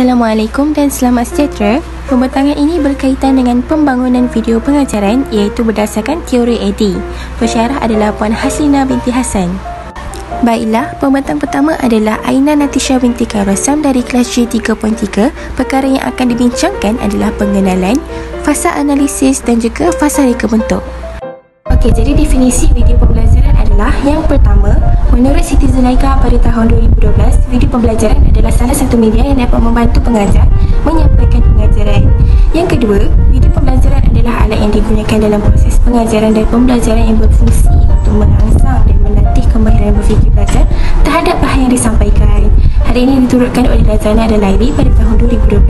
Assalamualaikum dan selamat sejahtera. Pembentangan ini berkaitan dengan pembangunan video pengajaran iaitu berdasarkan teori AD. Pensyarah adalah Puan Haslina binti Hassan. Baiklah, pembentang pertama adalah Aina Natisha binti Kairosam dari kelas J3.3. Perkara yang akan dibincangkan adalah pengenalan, fasa analisis dan juga fasa reka bentuk. Okey, jadi definisi video pembelajaran adalah yang pertama, menurut Siti Zulaikha pada tahun 2012, video pembelajaran adalah salah satu media yang dapat membantu pengajar menyampaikan pengajaran. Yang kedua, video pembelajaran adalah alat yang digunakan dalam proses pengajaran dan pembelajaran yang berfungsi untuk merangsang dan melatih kemahiran berfikir pelajar terhadap bahan yang disampaikan. Hal ini diturutkan oleh Lazana dan Laili pada tahun 2012.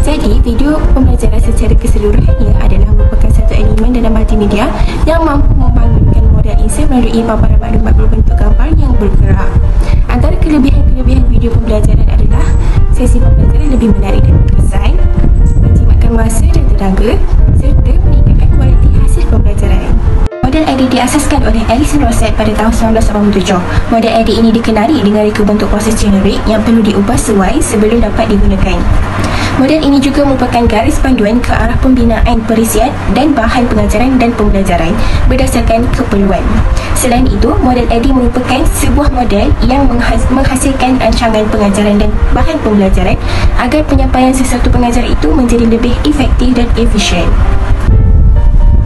Jadi, video pembelajaran secara keseluruhannya adalah merupakan satu elemen dalam multimedia yang mampu membangunkan model insan melalui paparan maklumat berbentuk gambar yang bergerak. Antara kelebihan-kelebihan video pembelajaran adalah sesi pembelajaran lebih menarik dan berkesan, menjimatkan masa dan tenaga, serta meningkatkan kualiti hasil pembelajaran. Model AD diasaskan oleh Alison Rosset pada tahun 1987. Model AD ini dikenali dengan reka bentuk proses generik yang perlu diubah sesuai sebelum dapat digunakan. Model ini juga merupakan garis panduan ke arah pembinaan perisian dan bahan pengajaran dan pembelajaran berdasarkan keperluan. Selain itu, model AD merupakan sebuah model yang menghasilkan rancangan pengajaran dan bahan pembelajaran agar penyampaian sesuatu pengajaran itu menjadi lebih efektif dan efisien.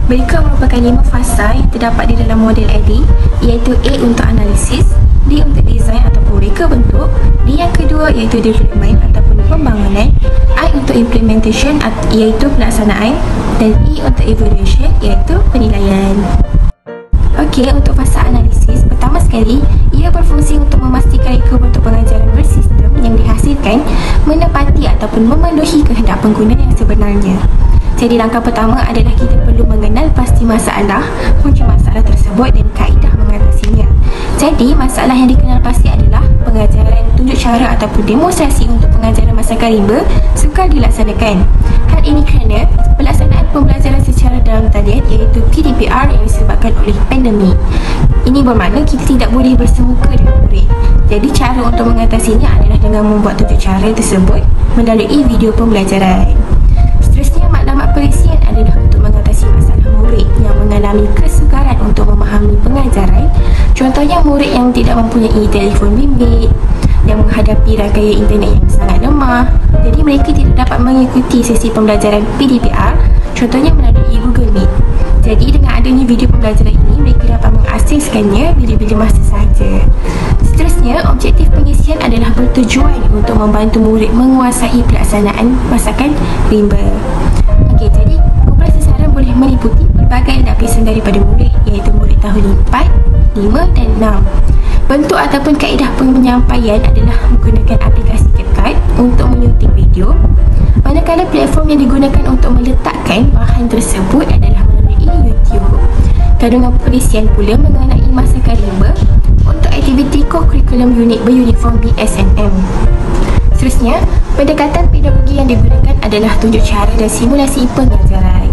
Mereka merupakan 5 fasa yang terdapat di dalam model AD, iaitu A untuk analisis, D untuk design ataupun reka bentuk, D yang kedua iaitu development ataupun pembangunan, I untuk implementation iaitu pelaksanaan, dan E untuk evaluation iaitu penilaian. Okey, untuk fasa analisis, pertama sekali, ia berfungsi untuk memastikan reka bentuk pengajaran bersistem yang dihasilkan menepati ataupun memenuhi kehendak pengguna yang sebenarnya. Jadi langkah pertama adalah kita perlu mengenal pasti masalah, punca masalah tersebut dan kaedah mengatasinya. Jadi masalah yang dikenal pasti adalah pengajaran, tunjuk cara ataupun demonstrasi untuk pengajaran masakan rimba sukar dilaksanakan. Hal ini kerana pelaksanaan pembelajaran secara dalam talian iaitu PDPR yang disebabkan oleh pandemik. Ini bermakna kita tidak boleh bersemuka dengan murid. Jadi cara untuk mengatasinya adalah dengan membuat tunjuk cara tersebut melalui video pembelajaran. Seterusnya, maklumat perisian adalah untuk mengatasi masalah murid yang mengalami kesukaran untuk memahami pengajaran. Contohnya, murid yang tidak mempunyai telefon bimbit, yang menghadapi rangkaian internet yang sangat lemah. Jadi mereka tidak dapat mengikuti sesi pembelajaran PDPR, contohnya melalui Google Meet. Jadi dengan adanya video pembelajaran ini, mereka dapat mengakseskannya bila-bila masa sahaja. Seterusnya, objektif pengisian adalah bertujuan untuk membantu murid menguasai pelaksanaan masakan rimba. Okey, jadi kumpulan sasaran boleh meliputi pelbagai lapisan daripada murid, iaitu murid tahun 4, 5 dan 6. Bentuk ataupun kaedah penyampaian adalah menggunakan aplikasi CapCut untuk menyunting video, manakala platform yang digunakan untuk meletakkan bahan tersebut adalah melalui YouTube. Kandungan perisian pula mengenai masakan rimba untuk aktiviti co-curriculum unit beruniform BSNM. Seterusnya, pendekatan pedagogi yang digunakan adalah tunjuk cara dan simulasi pengajaran.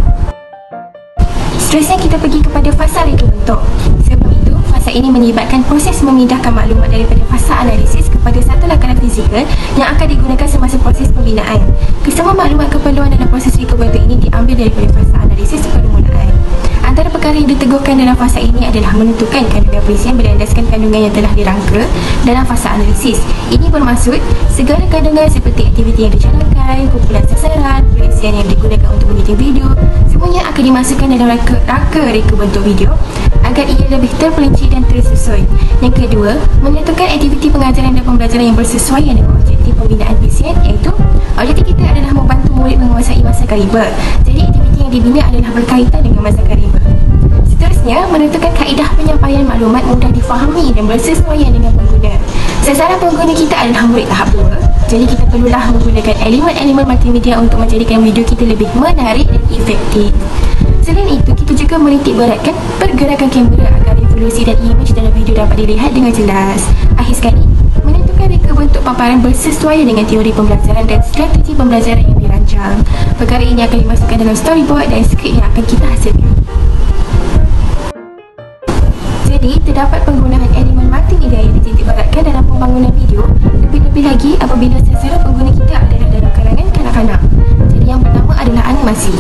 Seterusnya, kita pergi kepada fasa reka bentuk. Sebelum itu, fasa ini melibatkan proses memindahkan maklumat daripada fasa analisis kepada satu lakaran fizikal yang akan digunakan semasa proses pembinaan. Kesemua maklumat keperluan dalam proses reka bentuk ini diambil daripada fasa analisis permulaan. Antara perkara yang diteguhkan dalam fasa ini adalah menentukan kandungan perisian berlandaskan kandungan yang telah dirangka dalam fasa analisis. Ini bermaksud segala kandungan seperti aktiviti yang dijalankan, kumpulan sasaran, perisian yang digunakan untuk menyunting video, semuanya akan dimasukkan dalam rangka reka bentuk video agar ia lebih terperinci dan tersusun. Yang kedua, menentukan aktiviti pengajaran dan pembelajaran yang bersesuaian dengan objektif pembinaan perisian, iaitu objektif kita adalah membantu murid menguasai masakan rimba. Jadi aktiviti yang dibina adalah berkaitan dengan masakan rimba. Seterusnya, menentukan kaedah penyampaian maklumat mudah difahami dan bersesuaian dengan pengguna. Sasaran pengguna kita adalah murid tahap 2. Jadi kita perlulah menggunakan elemen-elemen multimedia untuk menjadikan video kita lebih menarik dan efektif. Selain itu, kita juga menitik beratkan pergerakan kamera agar resolusi dan imej dalam video dapat dilihat dengan jelas. Akhir sekali, menentukan reka bentuk paparan bersesuaian dengan teori pembelajaran dan strategi pembelajaran yang dirancang. Perkara ini akan dimasukkan dalam storyboard dan skrip yang akan kita hasilkan. Jadi, terdapat penggunaan elemen multimedia yang dititik beratkan dalam pembangunan video, lebih-lebih lagi apabila sasaran pengguna kita adalah dalam Animasi.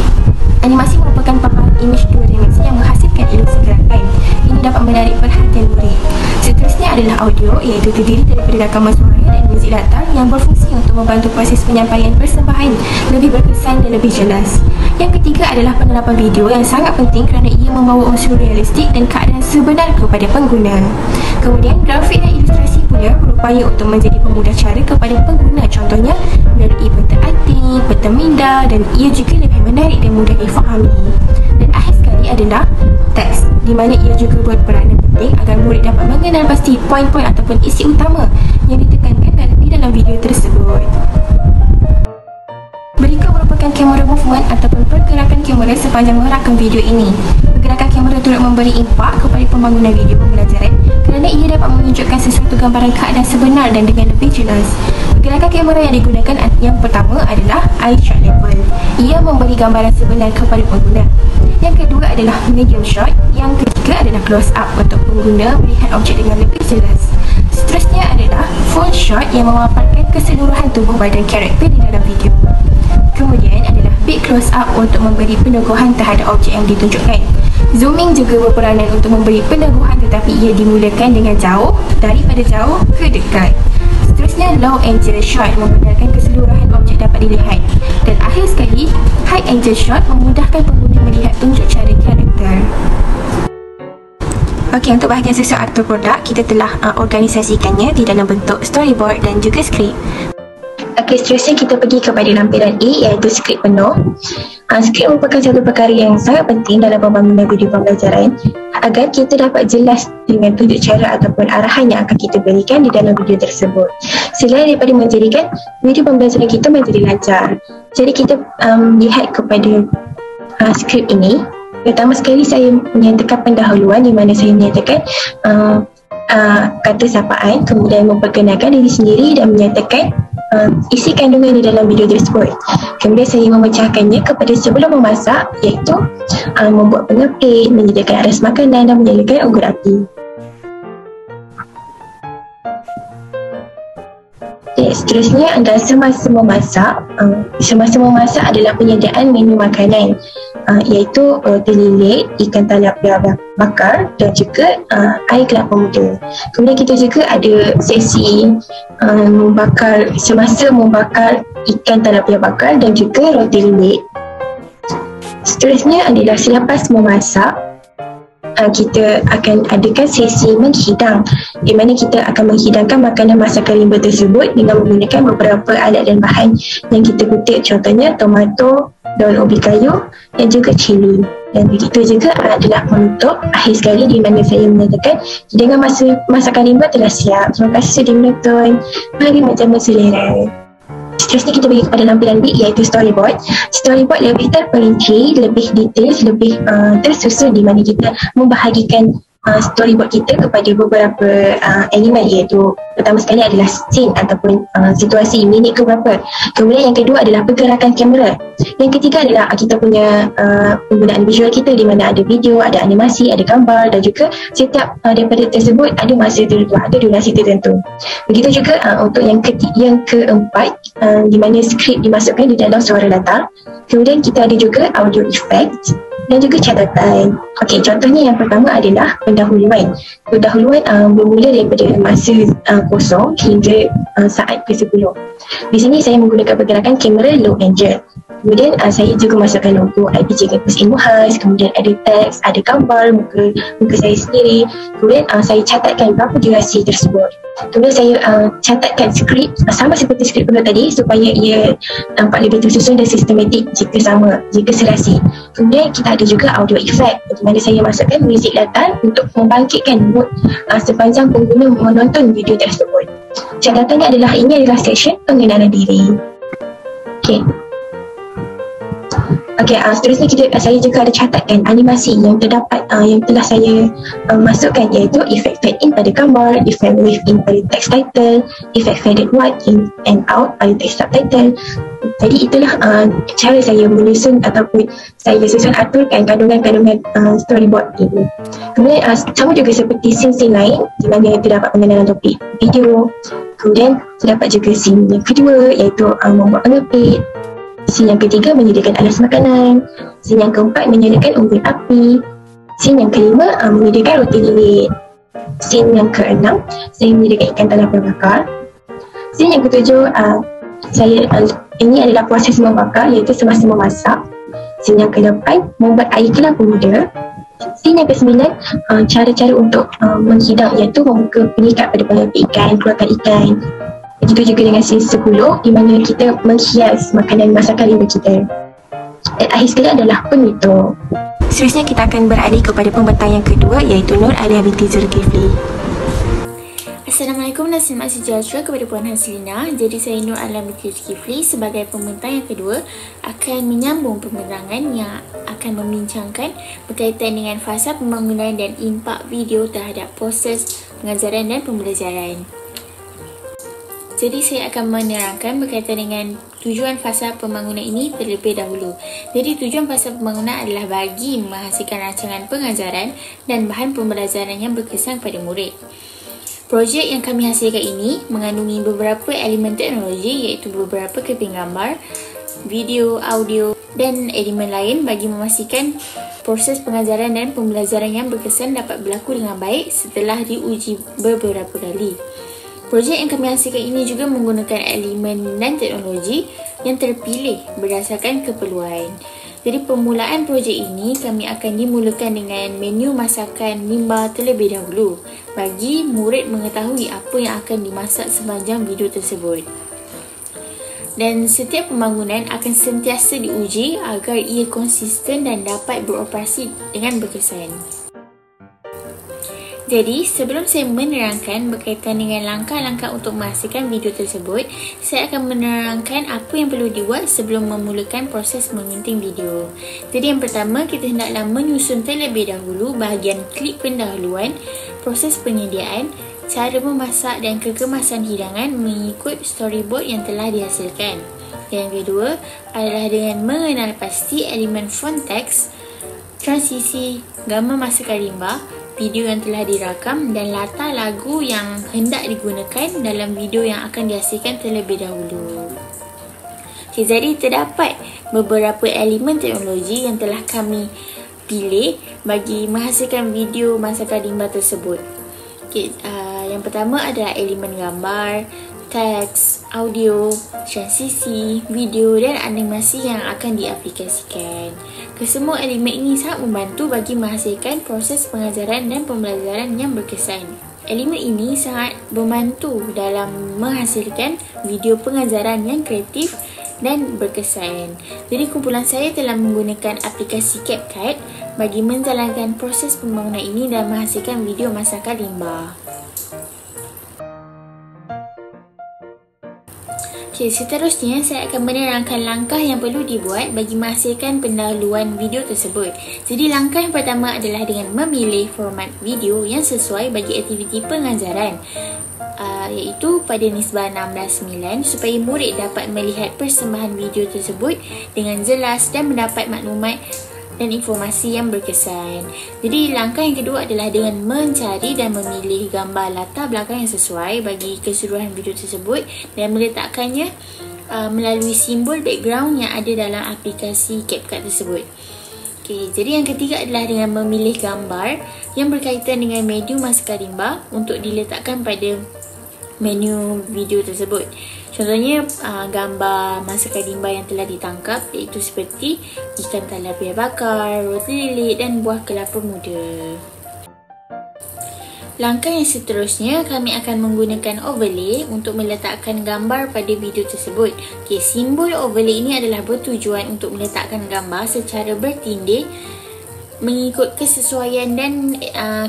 Animasi merupakan paparan imej dua dimensi yang menghasilkan ilusi gerakan. Ini dapat menarik perhatian murid. Seterusnya adalah audio, iaitu terdiri daripada rakaman suara dan muzik latar yang berfungsi untuk membantu proses penyampaian persembahan lebih berkesan dan lebih jelas. Yang ketiga adalah penerapan video yang sangat penting kerana ia membawa unsur realistik dan keadaan sebenar kepada pengguna. Kemudian, grafik dan ilustrasi pula berupaya untuk menjadi pemudah cara kepada pengguna, contohnya melalui peta anting, peta minda, dan ia juga lebih menarik dan mudah difahami. Dan akhir sekali adalah teks, di mana ia juga berperanan penting agar murid dapat mengenal pasti poin-poin ataupun isi utama yang ditekankan di dalam video tersebut. Berikut merupakan kamera movement ataupun pergerakan kamera sepanjang merakam video ini. Pergerakan kamera turut memberi impak kepada pembangunan video pembelajaran kerana ia dapat menunjukkan sesuatu gambaran keadaan sebenar dan dengan lebih jelas. Pergerakan kamera yang digunakan yang pertama adalah eye shot level. Ia memberi gambaran sebenar kepada pengguna. Yang kedua adalah medium shot. Yang ketiga adalah close up untuk pengguna melihat objek dengan lebih jelas. Seterusnya adalah full shot yang memaparkan keseluruhan tubuh badan karakter di dalam video. Kemudian adalah big close up untuk memberi peneguhan terhadap objek yang ditunjukkan. Zooming juga berperanan untuk memberi peneguhan, tetapi ia dimulakan dengan jauh, daripada jauh ke dekat. Seterusnya low angle shot membenarkan keseluruhan objek dapat dilihat. Dan akhir sekali, high angle shot memudahkan pengguna melihat tunjuk cara karakter. Okey, untuk bahagian susun atau produk, kita telah organisasikannya di dalam bentuk storyboard dan juga skrip. Okey, seterusnya kita pergi kepada lampiran A, iaitu skrip penuh. Skrip merupakan satu perkara yang sangat penting dalam pembangunan video pembelajaran agar kita dapat jelas dengan tunjuk cara ataupun arahan yang akan kita berikan di dalam video tersebut. Selain daripada menjadikan video pembelajaran kita menjadi lancar. Jadi kita lihat kepada skrip ini. Pertama sekali saya menyatakan pendahuluan di mana saya menyatakan kata sapaan, kemudian memperkenalkan diri sendiri dan menyatakan isi kandungan di dalam video tersebut. Kemudian saya memecahkannya kepada sebelum memasak, iaitu membuat pengepit, menyediakan aras makanan dan menyalakan unggun api. Seterusnya adalah semasa memasak. Semasa memasak adalah penyediaan menu makanan, iaitu roti lilit, ikan talapia bakar dan juga air kelapa muda. Kemudian kita juga ada sesi semasa membakar ikan talapia bakar dan juga roti lilit. Seterusnya adalah selepas memasak, kita akan adakan sesi menghidang, di mana kita akan menghidangkan makanan masakan rimba tersebut dengan menggunakan beberapa alat dan bahan yang kita kutip, contohnya tomato, daun ubi kayu dan juga cili. Dan begitu juga adalah penutup akhir sekali di mana saya menyatakan hidangan masakan rimba telah siap. Terima kasih sudah menonton. Mari menjamu selera. Seterusnya kita pergi kepada lampiran B, iaitu storyboard. Storyboard lebih terperinci, lebih detail, lebih tersusun di mana kita membahagikan storyboard kita kepada beberapa elemen, iaitu pertama sekali adalah scene ataupun situasi, minit ke berapa. Kemudian yang kedua adalah pergerakan kamera. Yang ketiga adalah kita punya penggunaan visual kita, di mana ada video, ada animasi, ada gambar dan juga setiap daripada tersebut ada masa tertentu, ada durasi tertentu. Begitu juga untuk yang keempat, di mana skrip dimasukkan di dalam suara latar. Kemudian kita ada juga audio effect dan juga catatan. Okey, contohnya yang pertama adalah pendahuluan. Pendahuluan bermula daripada masa kosong hingga saat ke-10. Di sini saya menggunakan pergerakan kamera low angle. Kemudian saya juga masukkan logo IPC Kampus Ilmu Khas, kemudian ada teks, ada gambar muka saya sendiri. Kemudian saya catatkan berapa durasi tersebut. Kemudian saya catatkan skrip sama seperti skrip penuh tadi supaya ia nampak lebih tersusun dan sistematik jika serasi. Kemudian kita ada juga audio effect, di mana saya masukkan muzik latar untuk membangkitkan mood sepanjang pengguna menonton video tersebut. Catatannya ini adalah section pengenalan diri. Okey, seterusnya saya juga ada catatkan animasi yang terdapat yang telah saya masukkan, iaitu efek fade in pada gambar, efek wave in pada text title, efek faded white in and out pada text subtitle. Jadi itulah cara saya menyusun ataupun saya susun aturkan kandungan-kandungan storyboard ini. Kemudian sama juga seperti scene lain di mana terdapat pengenalan topik video. Kemudian terdapat juga scene yang kedua, iaitu membuat pengepit. Scene yang ketiga menyediakan alas makanan. Scene yang keempat menyediakan unggun api. Scene yang kelima menyediakan roti lilit. Scene yang keenam saya menyediakan ikan talam berbakar. Scene yang ketujuh ini adalah proses membakar, iaitu semasa memasak. Scene yang ke-8 membuat air kelapa muda. Scene yang ke-9 cara-cara untuk menghidang, iaitu membuka pengikat pada penyapi ikan, keluarkan ikan. Begitu juga dengan scene 10 di mana kita menghias makanan masakan limba kita. Dan akhir sekali adalah penutup. Seterusnya kita akan beralih kepada pembentang yang kedua, iaitu Nur Alia binti Zulkifli. Assalamualaikum dan selamat sejahtera kepada Puan Haslina. Jadi saya Nur Alia binti Zulkifli sebagai pembentang yang kedua akan menyambung pembentangan yang akan membincangkan berkaitan dengan fasa pembangunan dan impak video terhadap proses pengajaran dan pembelajaran. Jadi saya akan menerangkan berkaitan dengan tujuan fasa pembangunan ini terlebih dahulu. Jadi tujuan fasa pembangunan adalah bagi menghasilkan rancangan pengajaran dan bahan pembelajaran yang berkesan pada murid. Projek yang kami hasilkan ini mengandungi beberapa elemen teknologi, iaitu beberapa keping gambar, video, audio dan elemen lain bagi memastikan proses pengajaran dan pembelajaran yang berkesan dapat berlaku dengan baik setelah diuji beberapa kali. Projek yang kami hasilkan ini juga menggunakan elemen dan teknologi yang terpilih berdasarkan keperluan. Jadi permulaan projek ini kami akan dimulakan dengan menu masakan limba terlebih dahulu bagi murid mengetahui apa yang akan dimasak sepanjang video tersebut. Dan setiap pembangunan akan sentiasa diuji agar ia konsisten dan dapat beroperasi dengan berkesan. Jadi, sebelum saya menerangkan berkaitan dengan langkah-langkah untuk menghasilkan video tersebut, saya akan menerangkan apa yang perlu dibuat sebelum memulakan proses mengunting video. Jadi, yang pertama, kita hendaklah menyusun terlebih dahulu bahagian klip pendahuluan, proses penyediaan, cara memasak dan kekemasan hidangan mengikut storyboard yang telah dihasilkan. Yang kedua adalah dengan mengenal pasti elemen font text, transisi, gambar masakan limba, video yang telah dirakam dan latar lagu yang hendak digunakan dalam video yang akan dihasilkan terlebih dahulu. Okay, jadi terdapat beberapa elemen teknologi yang telah kami pilih bagi menghasilkan video masakan limba tersebut. Okay, yang pertama adalah elemen gambar, teks, audio, transisi, video dan animasi yang akan diaplikasikan. Kesemua elemen ini sangat membantu bagi menghasilkan proses pengajaran dan pembelajaran yang berkesan. Elemen ini sangat membantu dalam menghasilkan video pengajaran yang kreatif dan berkesan. Jadi kumpulan saya telah menggunakan aplikasi CapCut bagi menjalankan proses pembangunan ini dan menghasilkan video masakan limba. Okay, seterusnya saya akan menerangkan langkah yang perlu dibuat bagi menghasilkan pendahuluan video tersebut. Jadi langkah yang pertama adalah dengan memilih format video yang sesuai bagi aktiviti pengajaran, iaitu pada nisbah 16:9 supaya murid dapat melihat persembahan video tersebut dengan jelas dan mendapat maklumat dan informasi yang berkesan. Jadi langkah yang kedua adalah dengan mencari dan memilih gambar latar belakang yang sesuai bagi keseluruhan video tersebut dan meletakkannya melalui simbol background yang ada dalam aplikasi CapCut tersebut. Okay, jadi yang ketiga adalah dengan memilih gambar yang berkaitan dengan medium masakan limba untuk diletakkan pada menu video tersebut. Contohnya gambar masakan limba yang telah ditangkap, iaitu seperti ikan tilapia bakar, roti lilit dan buah kelapa muda. Langkah yang seterusnya, kami akan menggunakan overlay untuk meletakkan gambar pada video tersebut. Okay, simbol overlay ini adalah bertujuan untuk meletakkan gambar secara bertindih mengikut kesesuaian dan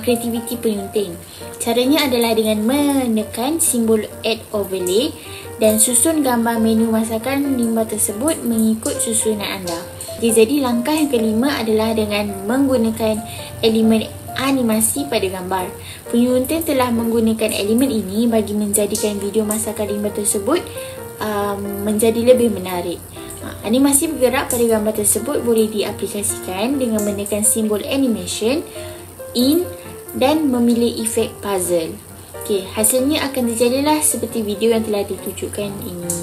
kreativiti penyunting. Caranya adalah dengan menekan simbol add overlay dan susun gambar menu masakan limba tersebut mengikut susunan anda. Jadi langkah yang kelima adalah dengan menggunakan elemen animasi pada gambar. Penyunting telah menggunakan elemen ini bagi menjadikan video masakan limba tersebut menjadi lebih menarik. Animasi bergerak pada gambar tersebut boleh diaplikasikan dengan menekan simbol animation, in dan memilih efek puzzle. Okay, hasilnya akan terjadilah seperti video yang telah ditunjukkan ini.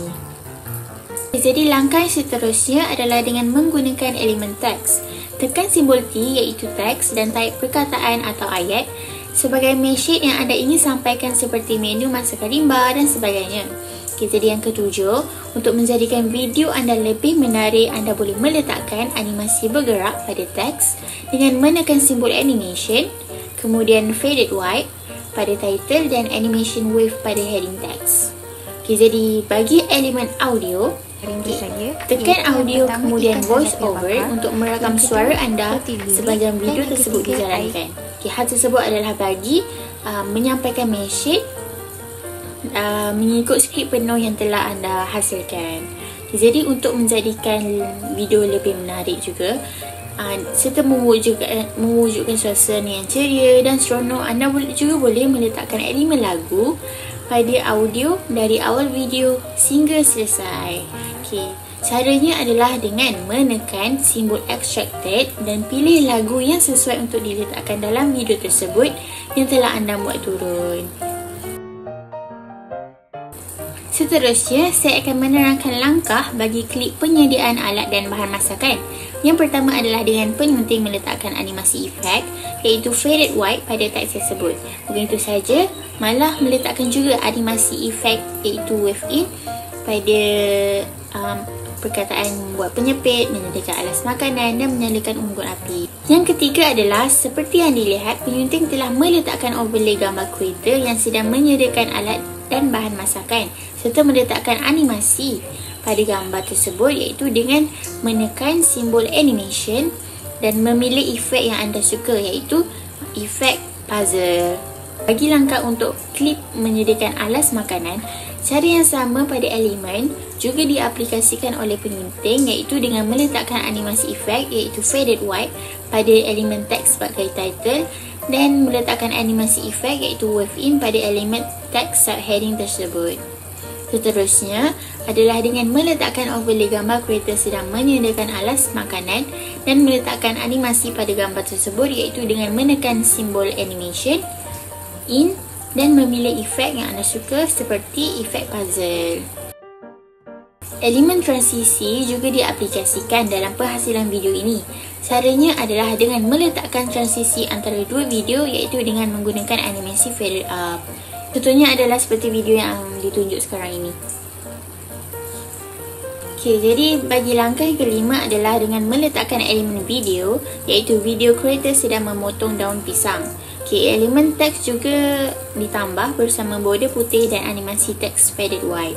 jadi langkah seterusnya adalah dengan menggunakan elemen teks. Tekan simbol T iaitu teks dan taip perkataan atau ayat sebagai message yang anda ingin sampaikan seperti menu masakan rimba dan sebagainya. Jadi yang ketujuh, untuk menjadikan video anda lebih menarik, anda boleh meletakkan animasi bergerak pada teks dengan menekan simbol animation, kemudian faded white pada title dan animation wave pada heading text. Jadi bagi elemen audio, tekan audio kemudian voice over untuk merakam suara anda sepanjang video tersebut dijalankan. Hal tersebut adalah bagi menyampaikan message mengikut skrip penuh yang telah anda hasilkan. Jadi untuk menjadikan video lebih menarik juga serta mewujudkan suasana yang ceria dan seronok, anda juga boleh meletakkan elemen lagu pada audio dari awal video sehingga selesai. Caranya adalah dengan menekan simbol extracted dan pilih lagu yang sesuai untuk diletakkan dalam video tersebut yang telah anda buat turun. Seterusnya, saya akan menerangkan langkah bagi klip penyediaan alat dan bahan masakan. Yang pertama adalah dengan penyunting meletakkan animasi efek iaitu faded white pada teks tersebut. Bukan itu saja, malah meletakkan juga animasi efek iaitu wave in pada perkataan buat penyepit, menyediakan alas makanan dan menyalakan unggun api. Yang ketiga adalah seperti yang dilihat, penyunting telah meletakkan overlay gambar kreator yang sedang menyediakan alat dan bahan masakan serta meletakkan animasi pada gambar tersebut iaitu dengan menekan simbol animation dan memilih efek yang anda suka iaitu efek puzzle. Bagi langkah untuk klip menyediakan alas makanan, cara yang sama pada elemen juga diaplikasikan oleh penyunting iaitu dengan meletakkan animasi efek iaitu faded white pada elemen teks sebagai title dan meletakkan animasi efek iaitu wave in pada elemen teks subheading tersebut. Seterusnya adalah dengan meletakkan overlay gambar kreator sedang menyediakan alas makanan dan meletakkan animasi pada gambar tersebut iaitu dengan menekan simbol animation in dan memilih efek yang anda suka seperti efek puzzle. Elemen transisi juga diaplikasikan dalam penghasilan video ini. Caranya adalah dengan meletakkan transisi antara dua video iaitu dengan menggunakan animasi faded up. Contohnya adalah seperti video yang ditunjuk sekarang ini. Jadi bagi langkah yang kelima adalah dengan meletakkan elemen video iaitu video creator sedang memotong daun pisang. Elemen teks juga ditambah bersama border putih dan animasi teks faded white.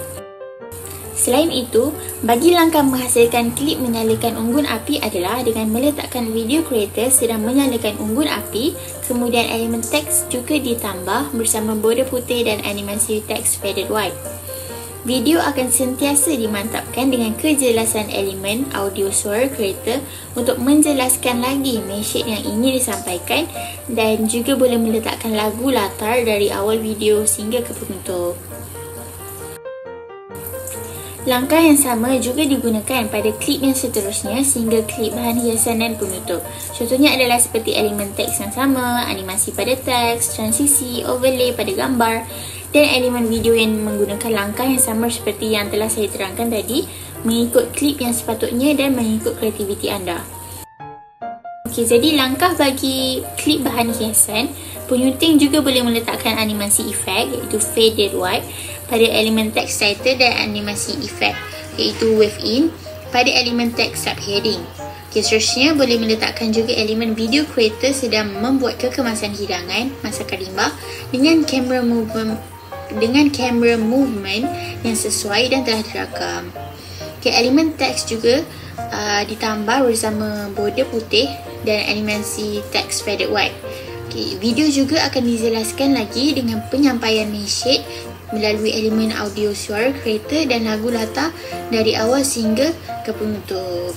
Selain itu, bagi langkah menghasilkan klip menyalakan unggun api adalah dengan meletakkan video creator sedang menyalakan unggun api, kemudian elemen teks juga ditambah bersama border putih dan animasi teks faded white. Video akan sentiasa dimantapkan dengan kejelasan elemen audio suara creator untuk menjelaskan lagi message yang ingin disampaikan dan juga boleh meletakkan lagu latar dari awal video sehingga ke penutup. Langkah yang sama juga digunakan pada klip yang seterusnya sehingga klip bahan hiasan dan penutup. Contohnya adalah seperti elemen teks yang sama, animasi pada teks, transisi, overlay pada gambar dan elemen video yang menggunakan langkah yang sama seperti yang telah saya terangkan tadi mengikut klip yang sepatutnya dan mengikut kreativiti anda. Jadi langkah bagi klip bahan hiasan, penyunting juga boleh meletakkan animasi efek iaitu faded white pada elemen teks title dan animasi efek iaitu wave in pada elemen teks subheading. Seterusnya boleh meletakkan juga elemen video creator sedang membuat kekemasan hidangan masakan rimba dengan kamera movement yang sesuai dan telah dirakam. Elemen teks juga ditambah bersama border putih dan animasi teks faded white. Video juga akan dijelaskan lagi dengan penyampaian message melalui elemen audio suara creator dan lagu latar dari awal sehingga ke penutup.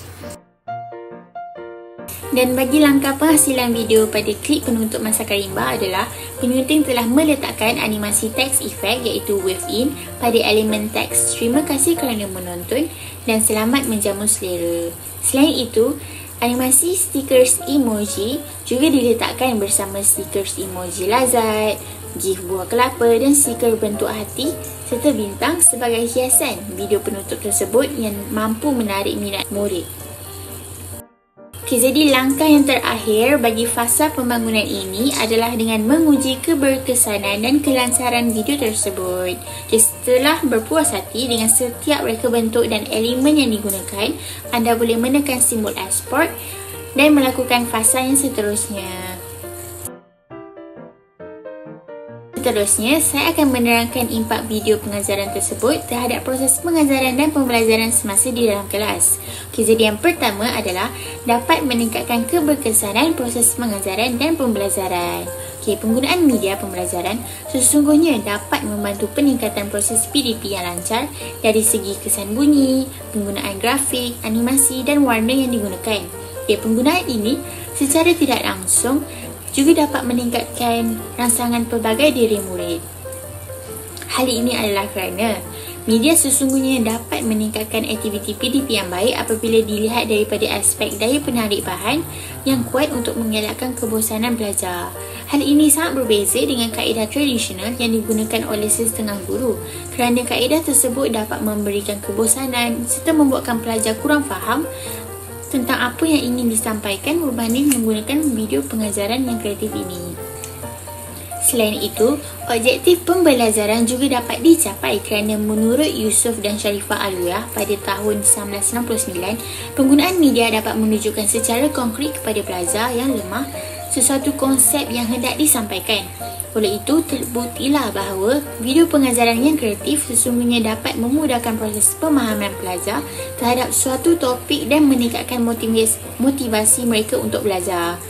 Dan bagi langkah penghasilan video pada klip penutup masakan rimba adalah penyunting telah meletakkan animasi teks efek iaitu wave in pada elemen teks. Terima kasih kerana menonton dan selamat menjamu selera. Selain itu, animasi stickers emoji juga diletakkan bersama stickers emoji lazat, gif buah kelapa dan stiker bentuk hati serta bintang sebagai hiasan video penutup tersebut yang mampu menarik minat murid. Jadi langkah yang terakhir bagi fasa pembangunan ini adalah dengan menguji keberkesanan dan kelancaran video tersebut. Setelah berpuas hati dengan setiap reka bentuk dan elemen yang digunakan, anda boleh menekan simbol export dan melakukan fasa yang seterusnya. Seterusnya, saya akan menerangkan impak video pengajaran tersebut terhadap proses pengajaran dan pembelajaran semasa di dalam kelas. Jadi yang pertama adalah dapat meningkatkan keberkesanan proses pengajaran dan pembelajaran. Penggunaan media pembelajaran sesungguhnya dapat membantu peningkatan proses PDP yang lancar dari segi kesan bunyi, penggunaan grafik, animasi dan warna yang digunakan. Penggunaan ini secara tidak langsung juga dapat meningkatkan rangsangan pelbagai diri murid. Hal ini adalah kerana media sesungguhnya dapat meningkatkan aktiviti PDP yang baik apabila dilihat daripada aspek daya penarik bahan yang kuat untuk mengelakkan kebosanan belajar. Hal ini sangat berbeza dengan kaedah tradisional yang digunakan oleh setengah guru kerana kaedah tersebut dapat memberikan kebosanan serta membuatkan pelajar kurang faham tentang apa yang ingin disampaikan berbanding menggunakan video pengajaran yang kreatif ini. Selain itu, objektif pembelajaran juga dapat dicapai kerana menurut Yusof dan Sharifah Alwiyah pada tahun 1999, penggunaan media dapat menunjukkan secara konkret kepada pelajar yang lemah sesuatu konsep yang hendak disampaikan. Oleh itu, terbuktilah bahawa video pengajaran yang kreatif sesungguhnya dapat memudahkan proses pemahaman pelajar terhadap suatu topik dan meningkatkan motivasi mereka untuk belajar.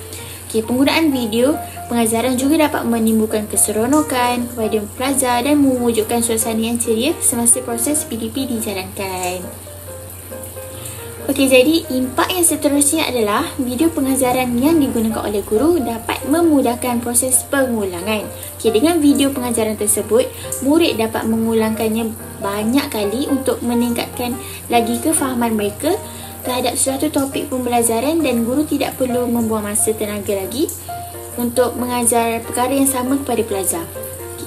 Penggunaan video pengajaran juga dapat menimbulkan keseronokan kepada pelajar dan mewujudkan suasana yang ceria semasa proses PDP dijalankan. Jadi impak yang seterusnya adalah video pengajaran yang digunakan oleh guru dapat memudahkan proses pengulangan. Dengan video pengajaran tersebut, murid dapat mengulangkannya banyak kali untuk meningkatkan lagi kefahaman mereka terhadap suatu topik pembelajaran dan guru tidak perlu membuang masa tenaga lagi untuk mengajar perkara yang sama kepada pelajar.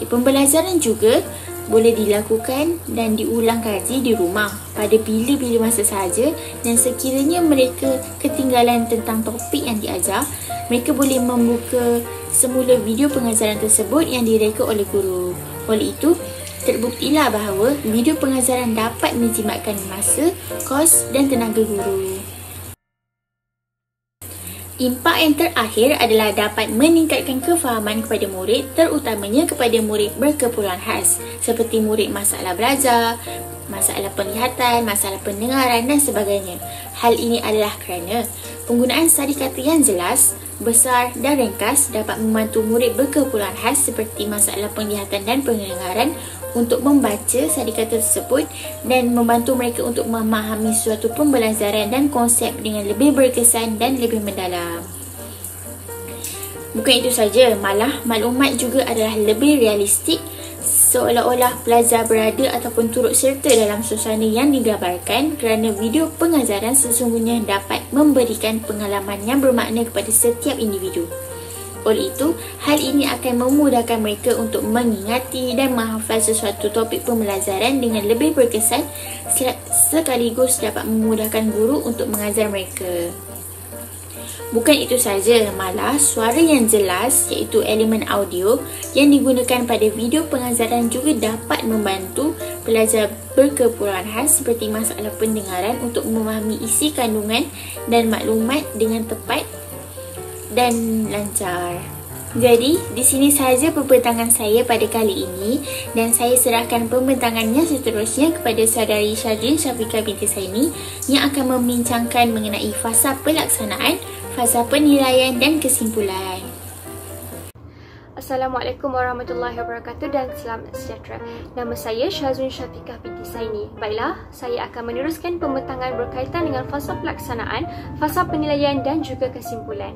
Pembelajaran juga boleh dilakukan dan diulang kaji di rumah pada bila-bila masa sahaja dan sekiranya mereka ketinggalan tentang topik yang diajar, mereka boleh membuka semula video pengajaran tersebut yang direka oleh guru. Oleh itu, terbuktilah bahawa video pengajaran dapat menjimatkan masa, kos dan tenaga guru. Impak yang terakhir adalah dapat meningkatkan kefahaman kepada murid, terutamanya kepada murid berkeperluan khas seperti murid masalah belajar, masalah penglihatan, masalah pendengaran dan sebagainya. Hal ini adalah kerana penggunaan sari kata yang jelas, besar dan ringkas dapat membantu murid berkeperluan khas seperti masalah penglihatan dan pendengaran untuk membaca sari kata tersebut dan membantu mereka untuk memahami suatu pembelajaran dan konsep dengan lebih berkesan dan lebih mendalam. Bukan itu saja, malah maklumat juga adalah lebih realistik seolah-olah pelajar berada ataupun turut serta dalam suasana yang digambarkan kerana video pengajaran sesungguhnya dapat memberikan pengalaman yang bermakna kepada setiap individu. Oleh itu, hal ini akan memudahkan mereka untuk mengingati dan menghafal sesuatu topik pembelajaran dengan lebih berkesan sekaligus dapat memudahkan guru untuk mengajar mereka. Bukan itu saja, malah suara yang jelas iaitu elemen audio yang digunakan pada video pengajaran juga dapat membantu pelajar berkeperluan khas seperti masalah pendengaran untuk memahami isi kandungan dan maklumat dengan tepat dan lancar. Jadi, di sini sahaja pembentangan saya pada kali ini dan saya serahkan pembentangannya seterusnya kepada saudari Syadrin Syafiqah binti Saini yang akan membincangkan mengenai fasa pelaksanaan, fasa penilaian dan kesimpulan. Assalamualaikum warahmatullahi wabarakatuh dan selamat sejahtera. Nama saya Syadrin Syafiqah binti Saini. Baiklah, saya akan meneruskan pembentangan berkaitan dengan fasa pelaksanaan, fasa penilaian dan juga kesimpulan.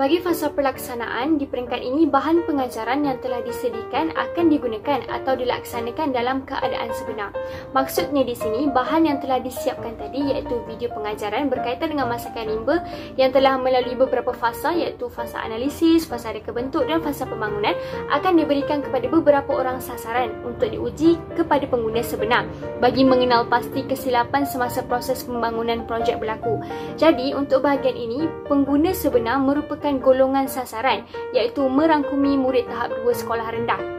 Bagi fasa pelaksanaan, di peringkat ini bahan pengajaran yang telah disediakan akan digunakan atau dilaksanakan dalam keadaan sebenar. Maksudnya di sini, bahan yang telah disiapkan tadi iaitu video pengajaran berkaitan dengan masakan rimba yang telah melalui beberapa fasa iaitu fasa analisis, fasa reka bentuk dan fasa pembangunan akan diberikan kepada beberapa orang sasaran untuk diuji kepada pengguna sebenar bagi mengenal pasti kesilapan semasa proses pembangunan projek berlaku. Jadi, untuk bahagian ini, pengguna sebenar merupakan golongan sasaran iaitu merangkumi murid tahap 2 sekolah rendah.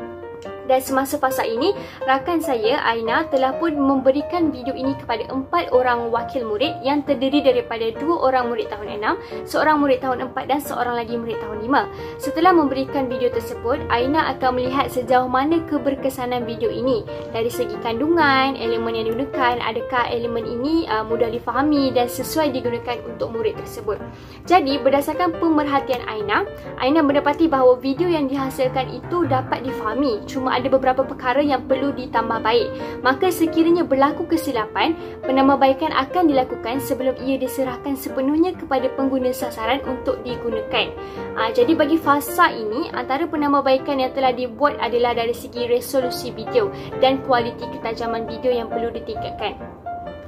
Dan semasa fasa ini, rakan saya, Aina, telah pun memberikan video ini kepada 4 orang wakil murid yang terdiri daripada 2 orang murid tahun 6, seorang murid tahun 4 dan seorang lagi murid tahun 5. Setelah memberikan video tersebut, Aina akan melihat sejauh mana keberkesanan video ini. Dari segi kandungan, elemen yang digunakan, adakah elemen ini mudah difahami dan sesuai digunakan untuk murid tersebut. Jadi, berdasarkan pemerhatian Aina mendapati bahawa video yang dihasilkan itu dapat difahami, cuma ada beberapa perkara yang perlu ditambah baik. Maka sekiranya berlaku kesilapan, penambahbaikan akan dilakukan sebelum ia diserahkan sepenuhnya kepada pengguna sasaran untuk digunakan. Jadi bagi fasa ini, antara penambahbaikan yang telah dibuat adalah dari segi resolusi video dan kualiti ketajaman video yang perlu ditingkatkan.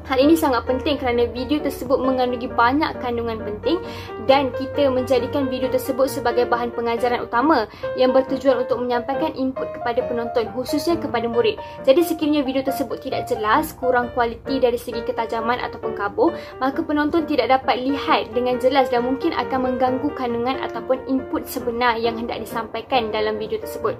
Hal ini sangat penting kerana video tersebut mengandungi banyak kandungan penting dan kita menjadikan video tersebut sebagai bahan pengajaran utama yang bertujuan untuk menyampaikan input kepada penonton, khususnya kepada murid. Jadi sekiranya video tersebut tidak jelas, kurang kualiti dari segi ketajaman ataupun kabur, maka penonton tidak dapat lihat dengan jelas dan mungkin akan mengganggu kandungan ataupun input sebenar yang hendak disampaikan dalam video tersebut.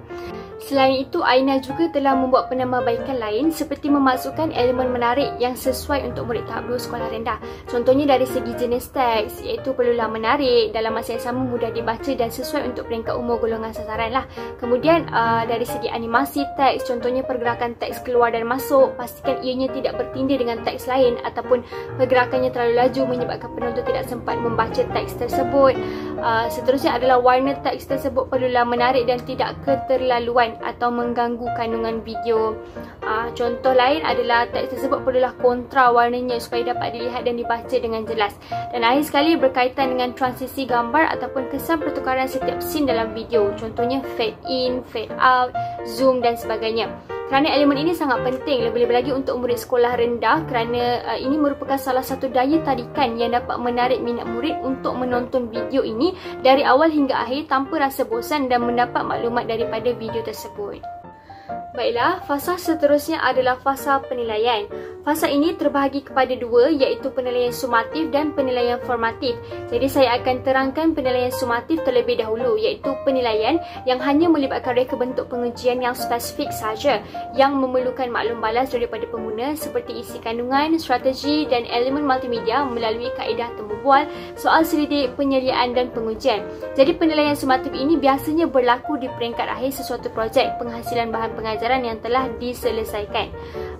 Selain itu, Aina juga telah membuat penambahbaikan lain seperti memasukkan elemen menarik yang sesuai untuk murid tahap 2 sekolah rendah. Contohnya dari segi jenis teks, iaitu perlulah menarik, dalam masa yang sama mudah dibaca dan sesuai untuk peringkat umur golongan sasaran lah. Kemudian dari segi animasi teks, contohnya pergerakan teks keluar dan masuk, pastikan ianya tidak bertindih dengan teks lain ataupun pergerakannya terlalu laju menyebabkan penonton tidak sempat membaca teks tersebut. Seterusnya adalah warna teks tersebut perlulah menarik dan tidak keterlaluan atau mengganggu kandungan video. Contoh lain adalah teks tersebut perlulah kontra warnanya supaya dapat dilihat dan dibaca dengan jelas. Dan akhir sekali berkaitan dengan transisi gambar ataupun kesan pertukaran setiap scene dalam video. Contohnya fade in, fade out, zoom dan sebagainya. Kerana elemen ini sangat penting, lebih-lebih lagi untuk murid sekolah rendah kerana ini merupakan salah satu daya tarikan yang dapat menarik minat murid untuk menonton video ini dari awal hingga akhir tanpa rasa bosan dan mendapat maklumat daripada video tersebut. Baiklah, fasa seterusnya adalah fasa penilaian. Fasa ini terbahagi kepada dua iaitu penilaian sumatif dan penilaian formatif. Jadi saya akan terangkan penilaian sumatif terlebih dahulu iaitu penilaian yang hanya melibatkan reka bentuk pengujian yang spesifik sahaja yang memerlukan maklum balas daripada pengguna seperti isi kandungan, strategi dan elemen multimedia melalui kaedah temu bual, soal selidik, penyediaan dan pengujian. Jadi penilaian sumatif ini biasanya berlaku di peringkat akhir sesuatu projek penghasilan bahan pengajaran yang telah diselesaikan.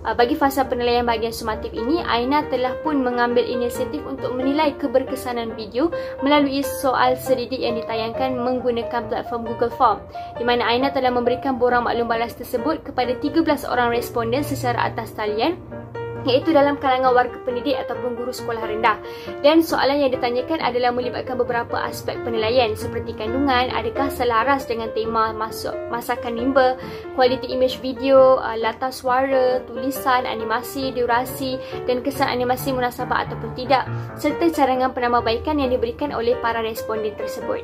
Bagi fasa penilaian bahagian sumatif ini, Aina telah pun mengambil inisiatif untuk menilai keberkesanan video melalui soal selidik yang ditayangkan menggunakan platform Google Form, di mana Aina telah memberikan borang maklum balas tersebut kepada 13 orang responden secara atas talian, iaitu dalam kalangan warga pendidik ataupun guru sekolah rendah. Dan soalan yang ditanyakan adalah melibatkan beberapa aspek penilaian seperti kandungan, adakah selaras dengan tema masakan rimba, kualiti imej video, latar suara, tulisan, animasi, durasi dan kesan animasi munasabah ataupun tidak, serta carangan penambahbaikan yang diberikan oleh para responden tersebut.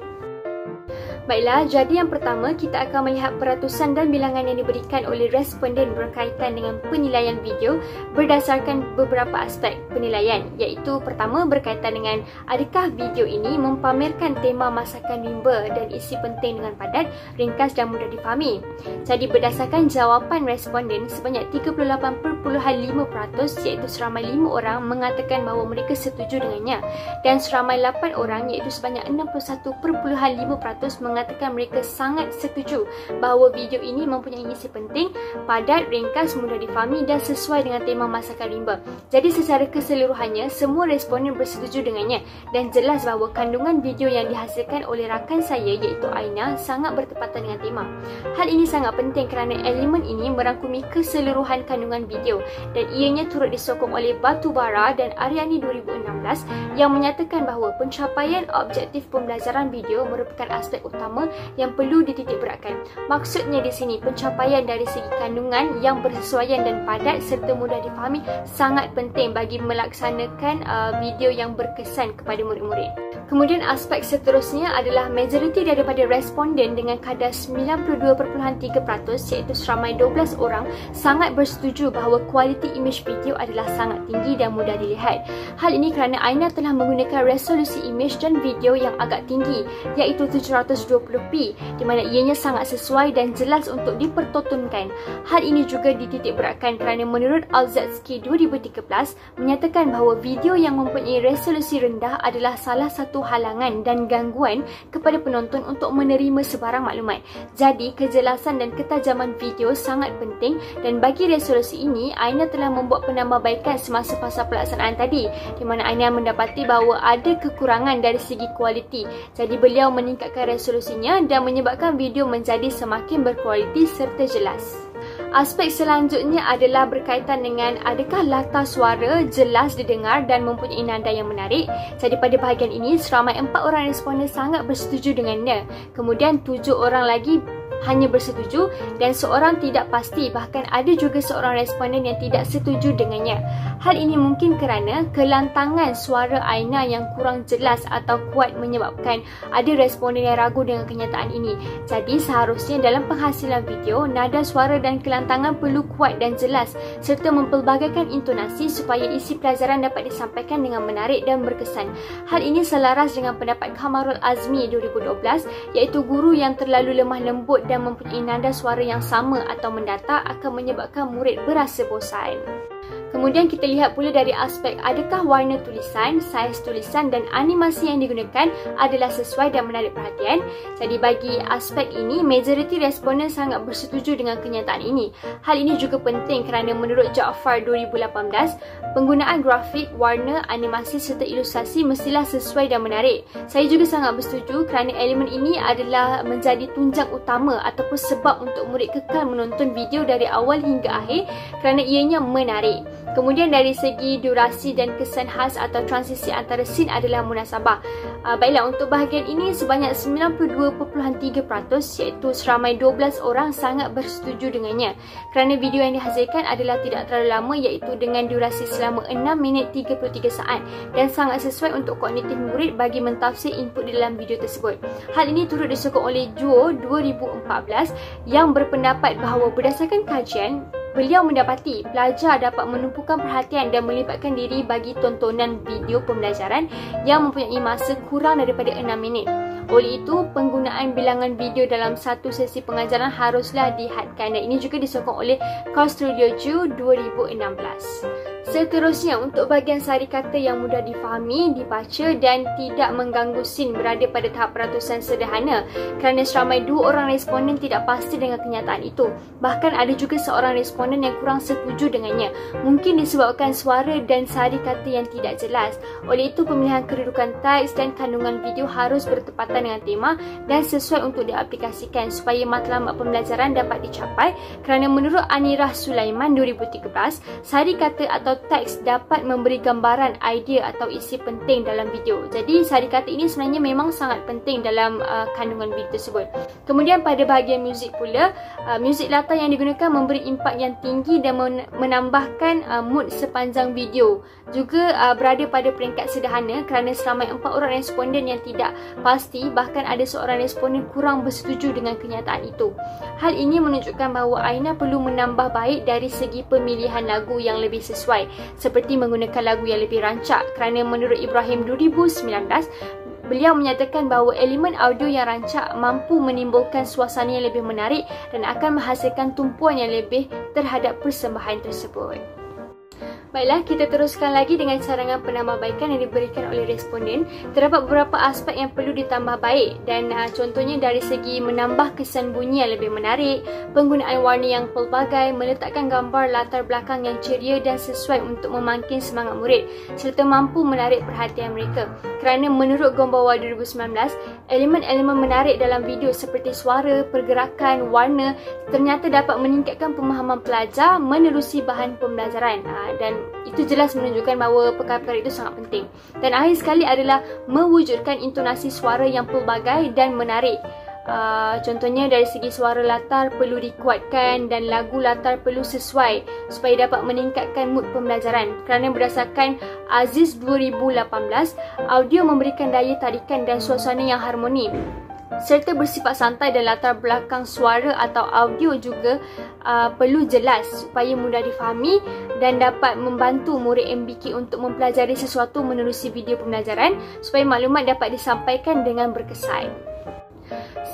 Baiklah, jadi yang pertama kita akan melihat peratusan dan bilangan yang diberikan oleh responden berkaitan dengan penilaian video berdasarkan beberapa aspek penilaian, iaitu pertama berkaitan dengan adakah video ini mempamerkan tema masakan rimba dan isi penting dengan padat, ringkas dan mudah difahami. Jadi berdasarkan jawapan responden sebanyak 38.5% iaitu seramai 5 orang mengatakan bahawa mereka setuju dengannya dan seramai 8 orang iaitu sebanyak 61.5% mengatakan mengatakan mereka sangat setuju bahawa video ini mempunyai isi penting, padat, ringkas, mudah difahami dan sesuai dengan tema masakan rimba. Jadi secara keseluruhannya, semua responden bersetuju dengannya dan jelas bahawa kandungan video yang dihasilkan oleh rakan saya iaitu Aina sangat bertepatan dengan tema. Hal ini sangat penting kerana elemen ini merangkumi keseluruhan kandungan video dan ianya turut disokong oleh Batubara dan Aryani 2016 yang menyatakan bahawa pencapaian objektif pembelajaran video merupakan aspek utama yang perlu dititikberatkan. Maksudnya di sini, pencapaian dari segi kandungan yang bersesuaian dan padat serta mudah difahami sangat penting bagi melaksanakan video yang berkesan kepada murid-murid. Kemudian aspek seterusnya adalah majoriti daripada responden dengan kadar 92.3% iaitu seramai 12 orang sangat bersetuju bahawa kualiti imej video adalah sangat tinggi dan mudah dilihat. Hal ini kerana Aina telah menggunakan resolusi imej dan video yang agak tinggi iaitu 720p di mana ianya sangat sesuai dan jelas untuk dipertontonkan. Hal ini juga dititikberatkan kerana menurut Alzetski 2013 menyatakan bahawa video yang mempunyai resolusi rendah adalah salah satu halangan dan gangguan kepada penonton untuk menerima sebarang maklumat. Jadi, kejelasan dan ketajaman video sangat penting dan bagi resolusi ini, Aina telah membuat penambahbaikan semasa fasa pelaksanaan tadi di mana Aina mendapati bahawa ada kekurangan dari segi kualiti. Jadi, beliau meningkatkan resolusinya dan menyebabkan video menjadi semakin berkualiti serta jelas. Aspek selanjutnya adalah berkaitan dengan adakah latar suara jelas didengar dan mempunyai nada yang menarik. Jadi pada bahagian ini, seramai 4 orang responden sangat bersetuju dengannya. Kemudian 7 orang lagi hanya bersetuju dan seorang tidak pasti, bahkan ada juga seorang responden yang tidak setuju dengannya. Hal ini mungkin kerana kelantangan suara Aina yang kurang jelas atau kuat menyebabkan ada responden yang ragu dengan kenyataan ini. Jadi seharusnya dalam penghasilan video, nada suara dan kelantangan perlu kuat dan jelas serta mempelbagaikan intonasi supaya isi pelajaran dapat disampaikan dengan menarik dan berkesan. Hal ini selaras dengan pendapat Kamarul Azmi 2012 iaitu guru yang terlalu lemah lembut dan mempunyai nada suara yang sama atau mendatar akan menyebabkan murid berasa bosan. Kemudian kita lihat pula dari aspek adakah warna tulisan, saiz tulisan dan animasi yang digunakan adalah sesuai dan menarik perhatian. Jadi bagi aspek ini, majoriti responden sangat bersetuju dengan kenyataan ini. Hal ini juga penting kerana menurut Jaafar 2018, penggunaan grafik, warna, animasi serta ilustrasi mestilah sesuai dan menarik. Saya juga sangat bersetuju kerana elemen ini adalah menjadi tunjang utama ataupun sebab untuk murid kekal menonton video dari awal hingga akhir kerana ianya menarik. Kemudian dari segi durasi dan kesan khas atau transisi antara scene adalah munasabah. Baiklah, untuk bahagian ini sebanyak 92.3% iaitu seramai 12 orang sangat bersetuju dengannya. Kerana video yang dihasilkan adalah tidak terlalu lama iaitu dengan durasi selama 6 minit 33 saat dan sangat sesuai untuk kognitif murid bagi mentafsir input di dalam video tersebut. Hal ini turut disokong oleh Juo 2014 yang berpendapat bahawa berdasarkan kajian, beliau mendapati pelajar dapat menumpukan perhatian dan melibatkan diri bagi tontonan video pembelajaran yang mempunyai masa kurang daripada 6 minit. Oleh itu, penggunaan bilangan video dalam satu sesi pengajaran haruslah dihadkan dan ini juga disokong oleh Kostudioju Ju 2016. Seterusnya, untuk bahagian sari kata yang mudah difahami, dibaca dan tidak mengganggu scene berada pada tahap peratusan sederhana kerana seramai 2 orang responden tidak pasti dengan kenyataan itu. Bahkan ada juga seorang responden yang kurang setuju dengannya. Mungkin disebabkan suara dan sari kata yang tidak jelas. Oleh itu, pemilihan kedudukan teks dan kandungan video harus bertepatan dengan tema dan sesuai untuk diaplikasikan supaya matlamat pembelajaran dapat dicapai kerana menurut Anirah Sulaiman 2013, sari kata atau teks dapat memberi gambaran idea atau isi penting dalam video. Jadi sari kata ini sebenarnya memang sangat penting dalam kandungan video tersebut. Kemudian pada bahagian muzik pula, muzik latar yang digunakan memberi impak yang tinggi dan menambahkan mood sepanjang video. Juga berada pada peringkat sederhana kerana seramai 4 orang responden yang tidak pasti, bahkan ada seorang responden kurang bersetuju dengan kenyataan itu. Hal ini menunjukkan bahawa Aina perlu menambah baik dari segi pemilihan lagu yang lebih sesuai, seperti menggunakan lagu yang lebih rancak kerana menurut Ibrahim 2019, beliau menyatakan bahawa elemen audio yang rancak mampu menimbulkan suasana yang lebih menarik dan akan menghasilkan tumpuan yang lebih terhadap persembahan tersebut. Baiklah, kita teruskan lagi dengan cadangan penambahbaikan yang diberikan oleh responden. Terdapat beberapa aspek yang perlu ditambah baik dan contohnya dari segi menambah kesan bunyi yang lebih menarik, penggunaan warna yang pelbagai, meletakkan gambar latar belakang yang ceria dan sesuai untuk memancing semangat murid serta mampu menarik perhatian mereka. Kerana menurut Gombawa 2019, elemen-elemen menarik dalam video seperti suara, pergerakan, warna ternyata dapat meningkatkan pemahaman pelajar menerusi bahan pembelajaran dan itu jelas menunjukkan bahawa perkara-perkara itu sangat penting. Dan akhir sekali adalah mewujudkan intonasi suara yang pelbagai dan menarik. Contohnya dari segi suara latar perlu dikuatkan dan lagu latar perlu sesuai supaya dapat meningkatkan mood pembelajaran. Kerana berdasarkan Aziz 2018, audio memberikan daya tarikan dan suasana yang harmoni serta bersifat santai dan latar belakang suara atau audio juga perlu jelas supaya mudah difahami dan dapat membantu murid MBK untuk mempelajari sesuatu menerusi video pembelajaran supaya maklumat dapat disampaikan dengan berkesan.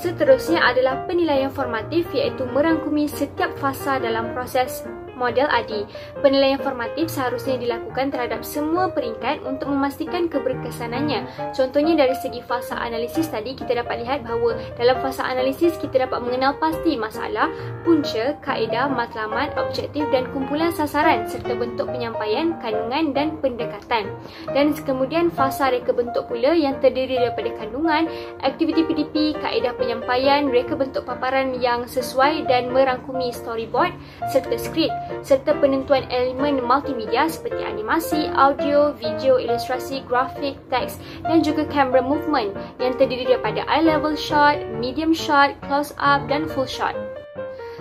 Seterusnya adalah penilaian formatif iaitu merangkumi setiap fasa dalam proses model ADI. Penilaian formatif seharusnya dilakukan terhadap semua peringkat untuk memastikan keberkesanannya. Contohnya dari segi fasa analisis tadi, kita dapat lihat bahawa dalam fasa analisis kita dapat mengenal pasti masalah, punca, kaedah, matlamat, objektif dan kumpulan sasaran serta bentuk penyampaian, kandungan dan pendekatan. Dan kemudian fasa reka bentuk pula yang terdiri daripada kandungan, aktiviti PDP, kaedah penyampaian, reka bentuk paparan yang sesuai dan merangkumi storyboard serta skrip, serta penentuan elemen multimedia seperti animasi, audio, video, ilustrasi, grafik, teks dan juga camera movement yang terdiri daripada eye level shot, medium shot, close up dan full shot.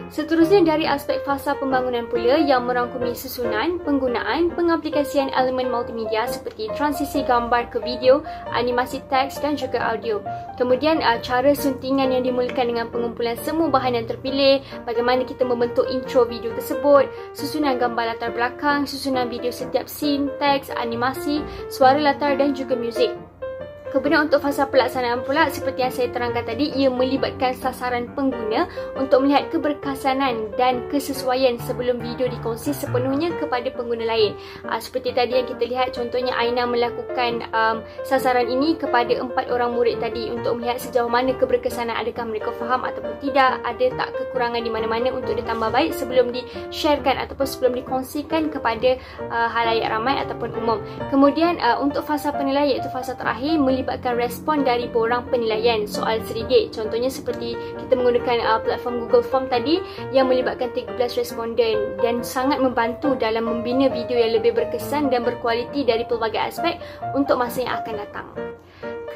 Seterusnya dari aspek fasa pembangunan pula yang merangkumi susunan, penggunaan, pengaplikasian elemen multimedia seperti transisi gambar ke video, animasi teks dan juga audio. Kemudian cara suntingan yang dimulakan dengan pengumpulan semua bahan yang terpilih, bagaimana kita membentuk intro video tersebut, susunan gambar latar belakang, susunan video setiap scene, teks, animasi, suara latar dan juga muzik. Kemudian untuk fasa pelaksanaan pula, seperti yang saya terangkan tadi, ia melibatkan sasaran pengguna untuk melihat keberkesanan dan kesesuaian sebelum video dikongsi sepenuhnya kepada pengguna lain. Seperti tadi yang kita lihat, contohnya Aina melakukan sasaran ini kepada 4 orang murid tadi untuk melihat sejauh mana keberkesanan, adakah mereka faham ataupun tidak, ada tak kekurangan di mana-mana untuk ditambah baik sebelum di-sharekan ataupun sebelum dikongsikan kepada halayak ramai ataupun umum. Kemudian untuk fasa penilaian iaitu fasa terakhir, melibatkan respon dari borang penilaian soal cerdik. Contohnya seperti kita menggunakan platform Google Form tadi yang melibatkan 13 responden dan sangat membantu dalam membina video yang lebih berkesan dan berkualiti dari pelbagai aspek untuk masa yang akan datang.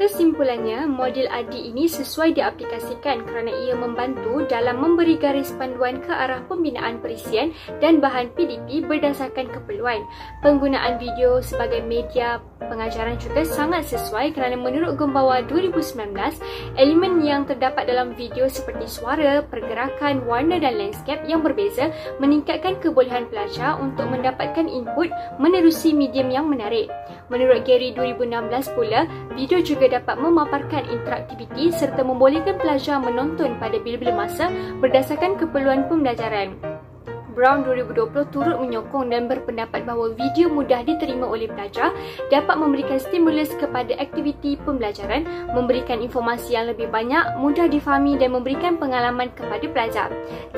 Kesimpulannya, model ADI ini sesuai diaplikasikan kerana ia membantu dalam memberi garis panduan ke arah pembinaan perisian dan bahan PDP berdasarkan keperluan. Penggunaan video sebagai media pengajaran juga sangat sesuai kerana menurut Gombawa 2019, elemen yang terdapat dalam video seperti suara, pergerakan, warna dan landscape yang berbeza meningkatkan kebolehan pelajar untuk mendapatkan input menerusi medium yang menarik. Menurut Gary 2016 pula, video juga dapat memaparkan interaktiviti serta membolehkan pelajar menonton pada bila-bila masa berdasarkan keperluan pembelajaran. Brown 2020 turut menyokong dan berpendapat bahawa video mudah diterima oleh pelajar dapat memberikan stimulus kepada aktiviti pembelajaran, memberikan informasi yang lebih banyak, mudah difahami dan memberikan pengalaman kepada pelajar.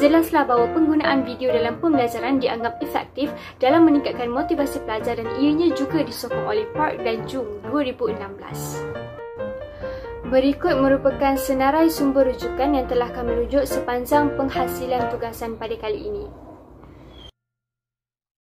Jelaslah bahawa penggunaan video dalam pembelajaran dianggap efektif dalam meningkatkan motivasi pelajar dan ianya juga disokong oleh Park dan Jung 2016. Berikut merupakan senarai sumber rujukan yang telah kami rujuk sepanjang penghasilan tugasan pada kali ini.